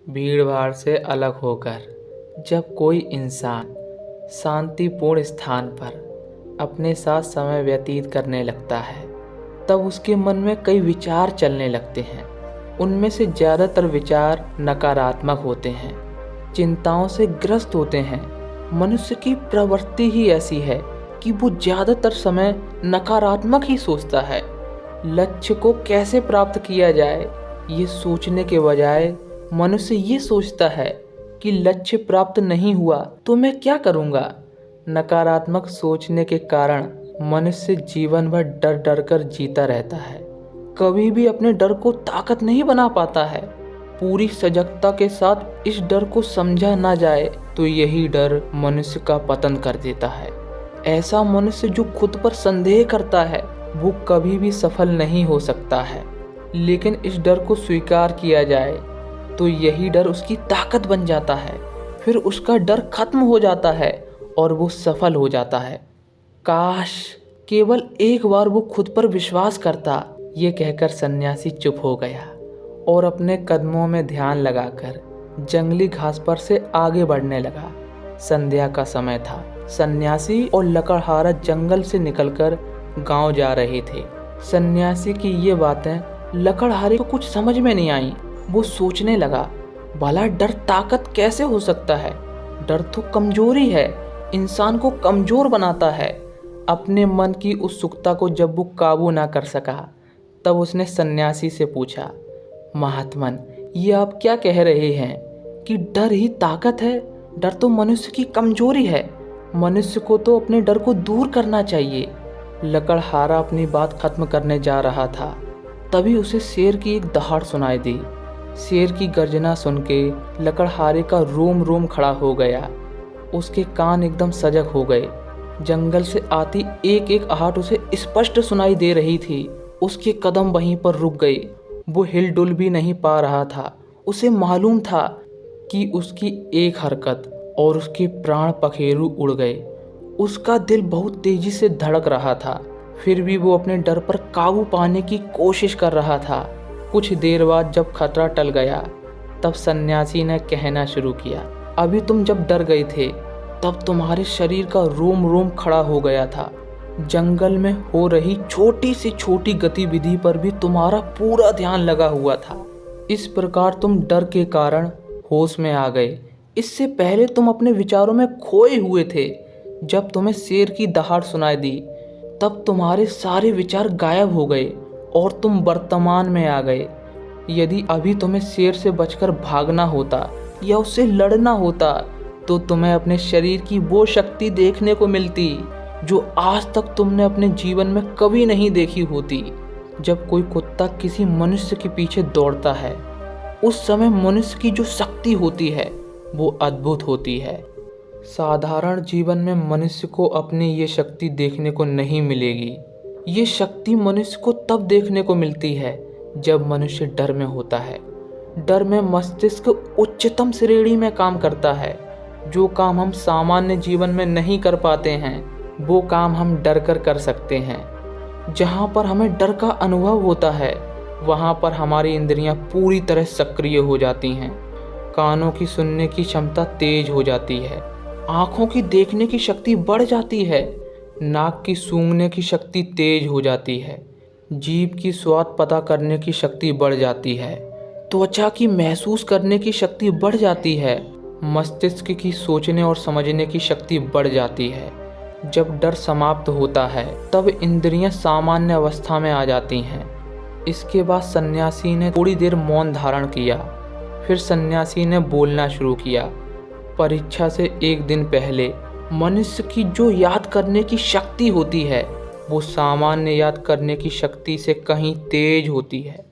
भीड़-भाड़ से अलग होकर जब कोई इंसान शांतिपूर्ण स्थान पर अपने साथ समय व्यतीत करने लगता है, तब उसके मन में कई विचार चलने लगते हैं। उनमें से ज़्यादातर विचार नकारात्मक होते हैं, चिंताओं से ग्रस्त होते हैं। मनुष्य की प्रवृत्ति ही ऐसी है कि वो ज़्यादातर समय नकारात्मक ही सोचता है। लक्ष्य को कैसे प्राप्त किया जाए, ये सोचने के बजाय मनुष्य ये सोचता है कि लक्ष्य प्राप्त नहीं हुआ तो मैं क्या करूँगा। नकारात्मक सोचने के कारण मनुष्य जीवन भर डर डर कर जीता रहता है, कभी भी अपने डर को ताकत नहीं बना पाता है। पूरी सजगता के साथ इस डर को समझा ना जाए तो यही डर मनुष्य का पतन कर देता है। ऐसा मनुष्य जो खुद पर संदेह करता है वो कभी भी सफल नहीं हो सकता है। लेकिन इस डर को स्वीकार किया जाए तो यही डर उसकी ताकत बन जाता है। फिर उसका डर खत्म हो जाता है और वो सफल हो जाता है। काश केवल एक बार वो खुद पर विश्वास करता। ये कहकर सन्यासी चुप हो गया और अपने कदमों में ध्यान लगाकर जंगली घास पर से आगे बढ़ने लगा। संध्या का समय था। सन्यासी और लकड़हारा जंगल से निकलकर गांव जा रहे थे। सन्यासी की ये बातें लकड़हारे को कुछ समझ में नहीं आई। वो सोचने लगा, भला डर ताकत कैसे हो सकता है। डर तो कमजोरी है, इंसान को कमजोर बनाता है। अपने मन की उत्सुकता को जब वो काबू ना कर सका तब उसने सन्यासी से पूछा, महात्मन, ये आप क्या कह रहे हैं कि डर ही ताकत है? डर तो मनुष्य की कमजोरी है। मनुष्य को तो अपने डर को दूर करना चाहिए। लकड़हारा अपनी बात खत्म करने जा रहा था, तभी उसे शेर की एक दहाड़ सुनाई दी। शेर की गर्जना सुन के लकड़हारे का रोम रोम खड़ा हो गया। उसके कान एकदम सजग हो गए। जंगल से आती एक एक आहट उसे स्पष्ट सुनाई दे रही थी। उसके कदम वहीं पर रुक गए। वो हिलडुल भी नहीं पा रहा था। उसे मालूम था कि उसकी एक हरकत और उसके प्राण पखेरु उड़ गए। उसका दिल बहुत तेजी से धड़क रहा था, फिर भी वो अपने डर पर काबू पाने की कोशिश कर रहा था। कुछ देर बाद जब खतरा टल गया तब सन्यासी ने कहना शुरू किया, अभी तुम जब डर गए थे तब तुम्हारे शरीर का रोम रोम खड़ा हो गया था। जंगल में हो रही छोटी से छोटी गतिविधि पर भी तुम्हारा पूरा ध्यान लगा हुआ था। इस प्रकार तुम डर के कारण होश में आ गए। इससे पहले तुम अपने विचारों में खोए हुए थे। जब तुम्हें शेर की दहाड़ सुनाई दी तब तुम्हारे सारे विचार गायब हो गए और तुम वर्तमान में आ गए। यदि अभी तुम्हें शेर से बचकर भागना होता या उससे लड़ना होता तो तुम्हें अपने शरीर की वो शक्ति देखने को मिलती जो आज तक तुमने अपने जीवन में कभी नहीं देखी होती। जब कोई कुत्ता किसी मनुष्य के पीछे दौड़ता है उस समय मनुष्य की जो शक्ति होती है वो अद्भुत होती है। साधारण जीवन में मनुष्य को अपनी ये शक्ति देखने को नहीं मिलेगी। ये शक्ति मनुष्य को तब देखने को मिलती है जब मनुष्य डर में होता है। डर में मस्तिष्क उच्चतम श्रेणी में काम करता है। जो काम हम सामान्य जीवन में नहीं कर पाते हैं वो काम हम डर कर सकते हैं। जहाँ पर हमें डर का अनुभव होता है वहाँ पर हमारी इंद्रियाँ पूरी तरह सक्रिय हो जाती हैं। कानों की सुनने की क्षमता तेज हो जाती है, आँखों की देखने की शक्ति बढ़ जाती है, नाक की सूंघने की शक्ति तेज हो जाती है, जीभ की स्वाद पता करने की शक्ति बढ़ जाती है, त्वचा की महसूस करने की शक्ति बढ़ जाती है, मस्तिष्क की सोचने और समझने की शक्ति बढ़ जाती है। जब डर समाप्त होता है तब इंद्रियां सामान्य अवस्था में आ जाती हैं। इसके बाद सन्यासी ने थोड़ी देर मौन धारण किया। फिर सन्यासी ने बोलना शुरू किया, परीक्षा से एक दिन पहले मनुष्य की जो याद करने की शक्ति होती है वो सामान्य याद करने की शक्ति से कहीं तेज होती है।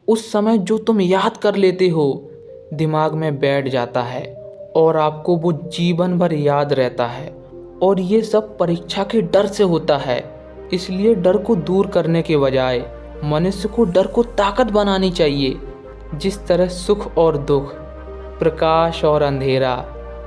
उस समय जो तुम याद कर लेते हो दिमाग में बैठ जाता है और आपको वो जीवन भर याद रहता है। और ये सब परीक्षा के डर से होता है। इसलिए डर को दूर करने के बजाय मनुष्य को डर को ताकत बनानी चाहिए। जिस तरह सुख और दुख, प्रकाश और अंधेरा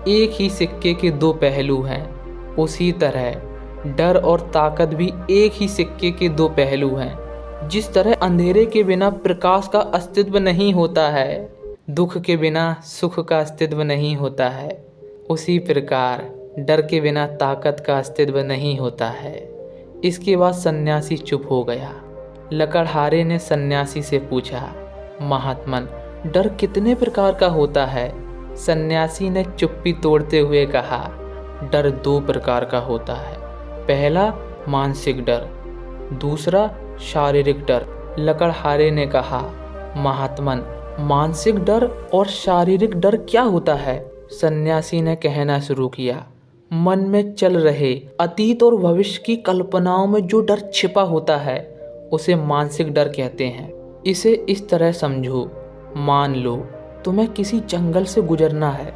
एक ही सिक्के के दो पहलू हैं, उसी तरह डर और ताकत भी एक ही सिक्के के दो पहलू हैं। जिस तरह अंधेरे के बिना प्रकाश का अस्तित्व नहीं होता है, दुख के बिना सुख का अस्तित्व नहीं होता है, उसी प्रकार डर के बिना ताकत का अस्तित्व नहीं होता है। इसके बाद सन्यासी चुप हो गया। लकड़हारे ने सन्यासी से पूछा, महात्मन, डर कितने प्रकार का होता है? सन्यासी ने चुप्पी तोड़ते हुए कहा, डर 2 प्रकार का होता है। पहला मानसिक डर, दूसरा शारीरिक डर। लकड़हारे ने कहा, महात्मन, मानसिक डर और शारीरिक डर क्या होता है? सन्यासी ने कहना शुरू किया, मन में चल रहे अतीत और भविष्य की कल्पनाओं में जो डर छिपा होता है उसे मानसिक डर कहते हैं। इसे इस तरह समझो, मान लो तुम्हें किसी जंगल से गुजरना है।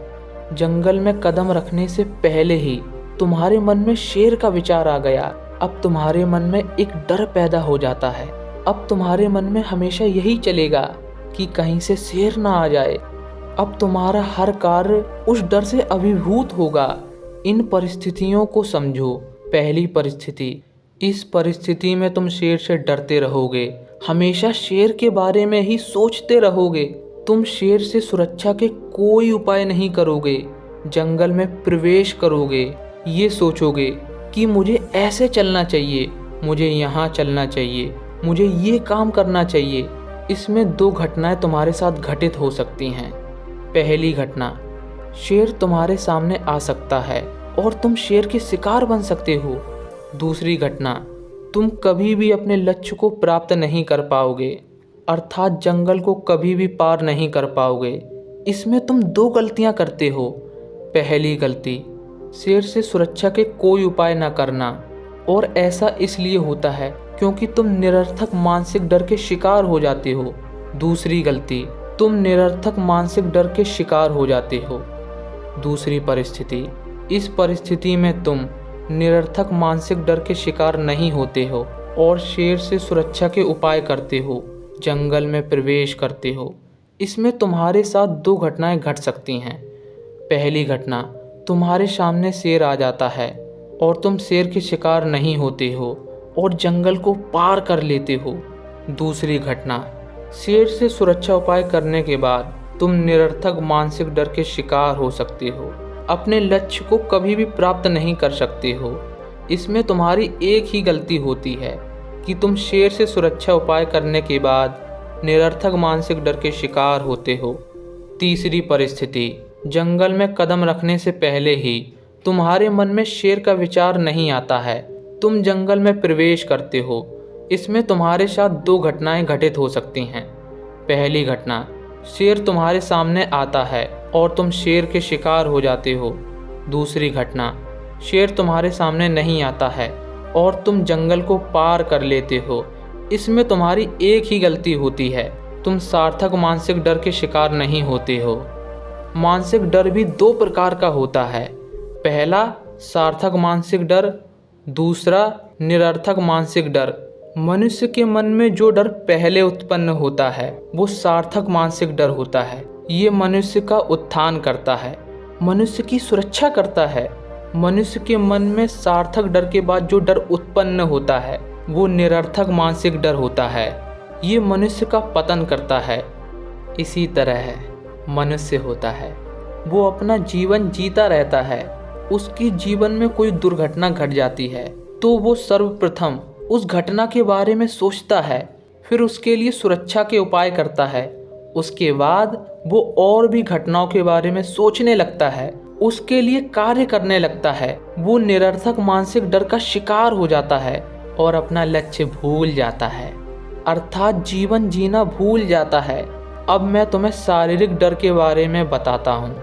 जंगल में कदम रखने से पहले ही तुम्हारे मन में शेर का विचार आ गया। अब तुम्हारे मन में एक डर पैदा हो जाता है। अब तुम्हारे मन में हमेशा यही चलेगा कि कहीं से शेर ना आ जाए। अब तुम्हारा हर कार्य उस डर से अभिभूत होगा। इन परिस्थितियों को समझो। पहली परिस्थिति, इस परिस्थिति में तुम शेर से डरते रहोगे, हमेशा शेर के बारे में ही सोचते रहोगे। तुम शेर से सुरक्षा के कोई उपाय नहीं करोगे। जंगल में प्रवेश करोगे, ये सोचोगे कि मुझे ऐसे चलना चाहिए, मुझे यहाँ चलना चाहिए, मुझे ये काम करना चाहिए। इसमें 2 घटनाएं तुम्हारे साथ घटित हो सकती हैं। पहली घटना, शेर तुम्हारे सामने आ सकता है और तुम शेर के शिकार बन सकते हो। दूसरी घटना, तुम कभी भी अपने लक्ष्य को प्राप्त नहीं कर पाओगे, अर्थात जंगल को कभी भी पार नहीं कर पाओगे। इसमें तुम 2 गलतियां करते हो। पहली गलती, शेर से सुरक्षा के कोई उपाय न करना, और ऐसा इसलिए होता है क्योंकि तुम निरर्थक मानसिक डर के शिकार हो जाते हो। दूसरी गलती, तुम निरर्थक मानसिक डर के शिकार हो जाते हो। दूसरी परिस्थिति, इस परिस्थिति में तुम निरर्थक मानसिक डर के शिकार नहीं होते हो और शेर से सुरक्षा के उपाय करते हो, जंगल में प्रवेश करते हो। इसमें तुम्हारे साथ 2 घटनाएं घट सकती हैं। पहली घटना, तुम्हारे सामने शेर आ जाता है और तुम शेर के शिकार नहीं होते हो और जंगल को पार कर लेते हो। दूसरी घटना, शेर से सुरक्षा उपाय करने के बाद तुम निरर्थक मानसिक डर के शिकार हो सकते हो, अपने लक्ष्य को कभी भी प्राप्त नहीं कर सकते हो। इसमें तुम्हारी एक ही गलती होती है कि तुम शेर से सुरक्षा उपाय करने के बाद निरर्थक मानसिक डर के शिकार होते हो। तीसरी परिस्थिति, जंगल में कदम रखने से पहले ही तुम्हारे मन में शेर का विचार नहीं आता है, तुम जंगल में प्रवेश करते हो। इसमें तुम्हारे साथ 2 घटनाएं घटित हो सकती हैं। पहली घटना, शेर तुम्हारे सामने आता है और तुम शेर के शिकार हो जाते हो। दूसरी घटना, शेर तुम्हारे सामने नहीं आता है और तुम जंगल को पार कर लेते हो। इसमें तुम्हारी एक ही गलती होती है, तुम सार्थक मानसिक डर के शिकार नहीं होते हो। मानसिक डर भी 2 प्रकार का होता है। पहला सार्थक मानसिक डर, दूसरा निरर्थक मानसिक डर। मनुष्य के मन में जो डर पहले उत्पन्न होता है वो सार्थक मानसिक डर होता है। ये मनुष्य का उत्थान करता है, मनुष्य की सुरक्षा करता है। मनुष्य के मन में सार्थक डर के बाद जो डर उत्पन्न होता है वो निरर्थक मानसिक डर होता है। ये मनुष्य का पतन करता है। इसी तरह मनुष्य होता है, वो अपना जीवन जीता रहता है। उसकी जीवन में कोई दुर्घटना घट जाती है तो वो सर्वप्रथम उस घटना के बारे में सोचता है, फिर उसके लिए सुरक्षा के उपाय करता है। उसके बाद वो और भी घटनाओं के बारे में सोचने लगता है, उसके लिए कार्य करने लगता है। वो निरर्थक मानसिक डर का शिकार हो जाता है और अपना लक्ष्य भूल जाता है, अर्थात जीवन जीना भूल जाता है। अब मैं तुम्हें शारीरिक डर के बारे में बताता हूँ।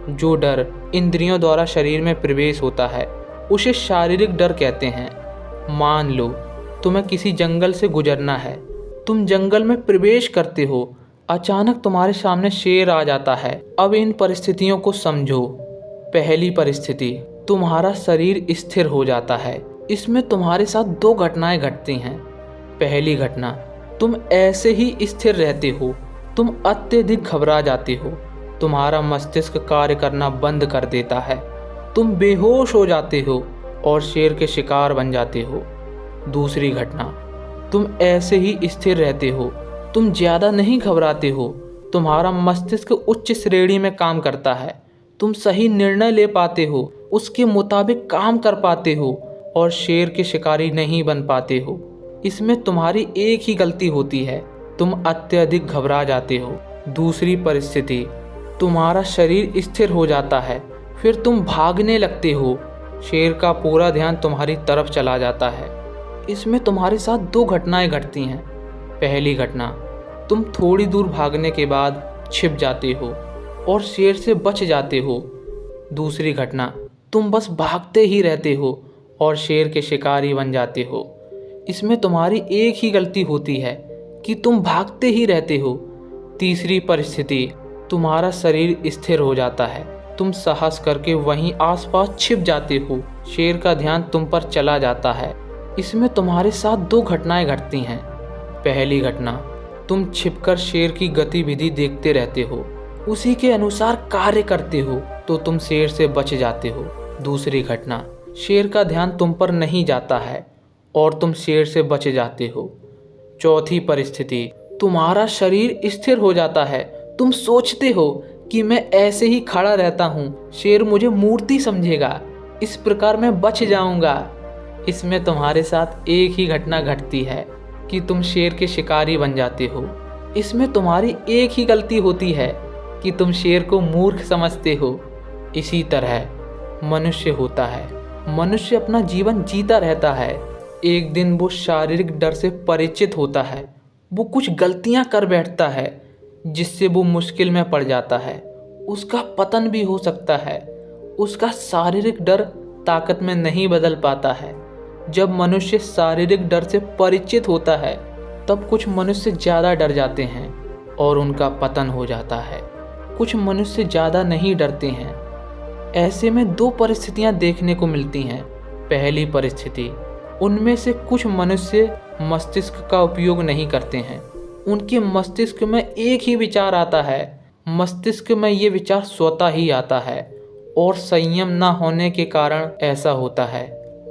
जो डर इंद्रियों द्वारा शरीर में प्रवेश होता है उसे शारीरिक डर कहते हैं। मान लो तुम्हें किसी जंगल से गुजरना है, तुम जंगल में प्रवेश करते हो, अचानक तुम्हारे सामने शेर आ जाता है। अब इन परिस्थितियों को समझो। पहली परिस्थिति, तुम्हारा शरीर स्थिर हो जाता है। इसमें तुम्हारे साथ 2 घटनाएं घटती हैं। पहली घटना, तुम ऐसे ही स्थिर रहते हो, तुम अत्यधिक घबरा जाते हो, तुम्हारा मस्तिष्क कार्य करना बंद कर देता है, तुम बेहोश हो जाते हो और शेर के शिकार बन जाते हो। दूसरी घटना, तुम ऐसे ही स्थिर रहते हो, तुम ज़्यादा नहीं घबराते हो, तुम्हारा मस्तिष्क उच्च श्रेणी में काम करता है। तुम सही निर्णय ले पाते हो, उसके मुताबिक काम कर पाते हो और शेर के शिकारी नहीं बन पाते हो। इसमें तुम्हारी एक ही गलती होती है, तुम अत्यधिक घबरा जाते हो। दूसरी परिस्थिति, तुम्हारा शरीर स्थिर हो जाता है, फिर तुम भागने लगते हो। शेर का पूरा ध्यान तुम्हारी तरफ चला जाता है। इसमें तुम्हारे साथ दो घटनाएं घटती हैं। पहली घटना, तुम थोड़ी दूर भागने के बाद छिप जाते हो और शेर से बच जाते हो। दूसरी घटना, तुम बस भागते ही रहते हो और शेर के शिकारी बन जाते हो। इसमें तुम्हारी एक ही गलती होती है कि तुम भागते ही रहते हो। तीसरी परिस्थिति, तुम्हारा शरीर स्थिर हो जाता है, तुम साहस करके वहीं आसपास छिप जाते हो। शेर का ध्यान तुम पर चला जाता है। इसमें तुम्हारे साथ दो घटनाएं घटती हैं। पहली घटना, तुम छिपकर शेर की गतिविधि देखते रहते हो, उसी के अनुसार कार्य करते हो तो तुम शेर से बच जाते हो। दूसरी घटना, शेर का ध्यान तुम पर नहीं जाता है और तुम शेर से बच जाते हो। चौथी परिस्थिति, तुम्हारा शरीर स्थिर हो जाता है, तुम सोचते हो कि मैं ऐसे ही खड़ा रहता हूँ, शेर मुझे मूर्ति समझेगा, इस प्रकार मैं बच जाऊंगा। इसमें तुम्हारे साथ एक ही घटना घटती है कि तुम शेर के शिकारी बन जाते हो। इसमें तुम्हारी एक ही गलती होती है कि तुम शेर को मूर्ख समझते हो। इसी तरह मनुष्य होता है, मनुष्य अपना जीवन जीता रहता है। एक दिन वो शारीरिक डर से परिचित होता है, वो कुछ गलतियां कर बैठता है जिससे वो मुश्किल में पड़ जाता है, उसका पतन भी हो सकता है। उसका शारीरिक डर ताकत में नहीं बदल पाता है। जब मनुष्य शारीरिक डर से परिचित होता है तब कुछ मनुष्य ज़्यादा डर जाते हैं और उनका पतन हो जाता है। कुछ मनुष्य ज़्यादा नहीं डरते हैं। ऐसे में दो परिस्थितियां देखने को मिलती हैं। पहली परिस्थिति, उनमें से कुछ मनुष्य मस्तिष्क का उपयोग नहीं करते हैं, उनके मस्तिष्क में एक ही विचार आता है, मस्तिष्क में ये विचार स्वतः ही आता है और संयम न होने के कारण ऐसा होता है।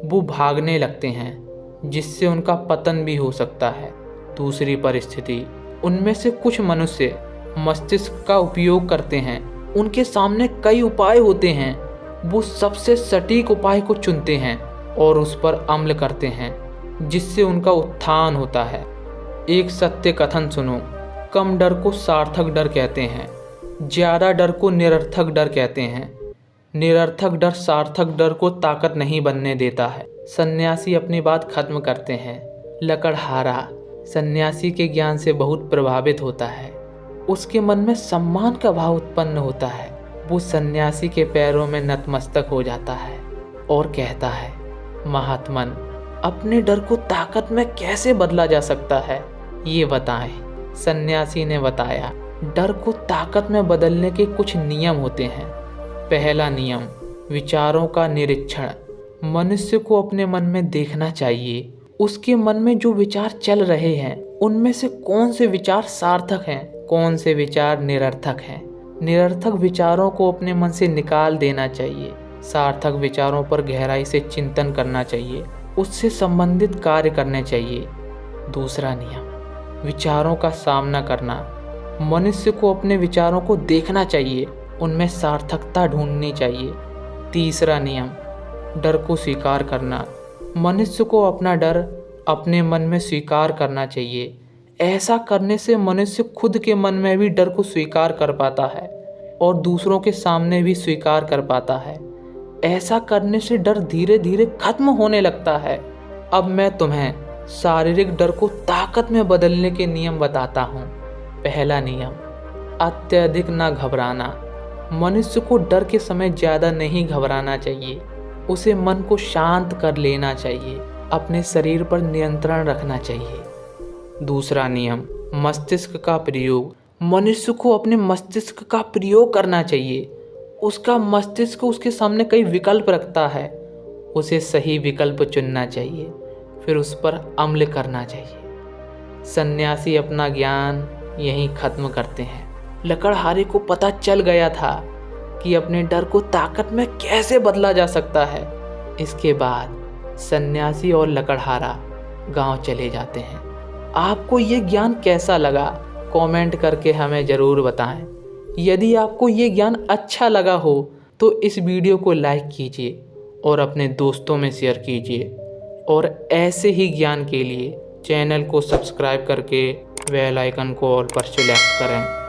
वो भागने लगते हैं जिससे उनका पतन भी हो सकता है। दूसरी परिस्थिति, उनमें से कुछ मनुष्य मस्तिष्क का उपयोग करते हैं, उनके सामने कई उपाय होते हैं, वो सबसे सटीक उपाय को चुनते हैं और उस पर अमल करते हैं जिससे उनका उत्थान होता है। एक सत्य कथन सुनो, कम डर को सार्थक डर कहते हैं, ज़्यादा डर को निरर्थक डर कहते हैं। निरर्थक डर सार्थक डर को ताकत नहीं बनने देता है। सन्यासी अपनी बात खत्म करते हैं। लकड़हारा सन्यासी के ज्ञान से बहुत प्रभावित होता है। उसके मन में सम्मान का भाव उत्पन्न होता है। वो सन्यासी के पैरों में नतमस्तक हो जाता है और कहता है, महात्मन, अपने डर को ताकत में कैसे बदला जा सकता है, ये बताएं। सन्यासी ने बताया, डर को ताकत में बदलने के कुछ नियम होते हैं। पहला नियम, विचारों का निरीक्षण। मनुष्य को अपने मन में देखना चाहिए, उसके मन में जो विचार चल रहे हैं उनमें से कौन से विचार सार्थक हैं, कौन से विचार निरर्थक हैं। निरर्थक विचारों को अपने मन से निकाल देना चाहिए। सार्थक विचारों पर गहराई से चिंतन करना चाहिए, उससे संबंधित कार्य करने चाहिए। दूसरा नियम, विचारों का सामना करना। मनुष्य को अपने विचारों को देखना चाहिए, उनमें सार्थकता ढूंढनी चाहिए। तीसरा नियम, डर को स्वीकार करना। मनुष्य को अपना डर अपने मन में स्वीकार करना चाहिए। ऐसा करने से मनुष्य खुद के मन में भी डर को स्वीकार कर पाता है और दूसरों के सामने भी स्वीकार कर पाता है। ऐसा करने से डर धीरे धीरे खत्म होने लगता है। अब मैं तुम्हें शारीरिक डर को ताकत में बदलने के नियम बताता हूँ। पहला नियम, अत्यधिक ना घबराना। मनुष्य को डर के समय ज़्यादा नहीं घबराना चाहिए, उसे मन को शांत कर लेना चाहिए, अपने शरीर पर नियंत्रण रखना चाहिए। दूसरा नियम, मस्तिष्क का प्रयोग। मनुष्य को अपने मस्तिष्क का प्रयोग करना चाहिए। उसका मस्तिष्क उसके सामने कई विकल्प रखता है, उसे सही विकल्प चुनना चाहिए, फिर उस पर अमल करना चाहिए। सन्यासी अपना ज्ञान यहीं खत्म करते हैं। लकड़हारे को पता चल गया था कि अपने डर को ताकत में कैसे बदला जा सकता है। इसके बाद सन्यासी और लकड़हारा गांव चले जाते हैं। आपको ये ज्ञान कैसा लगा कमेंट करके हमें ज़रूर बताएं। यदि आपको ये ज्ञान अच्छा लगा हो तो इस वीडियो को लाइक कीजिए और अपने दोस्तों में शेयर कीजिए, और ऐसे ही ज्ञान के लिए चैनल को सब्सक्राइब करके बेल आइकन को ऑल पर सेलेक्ट करें।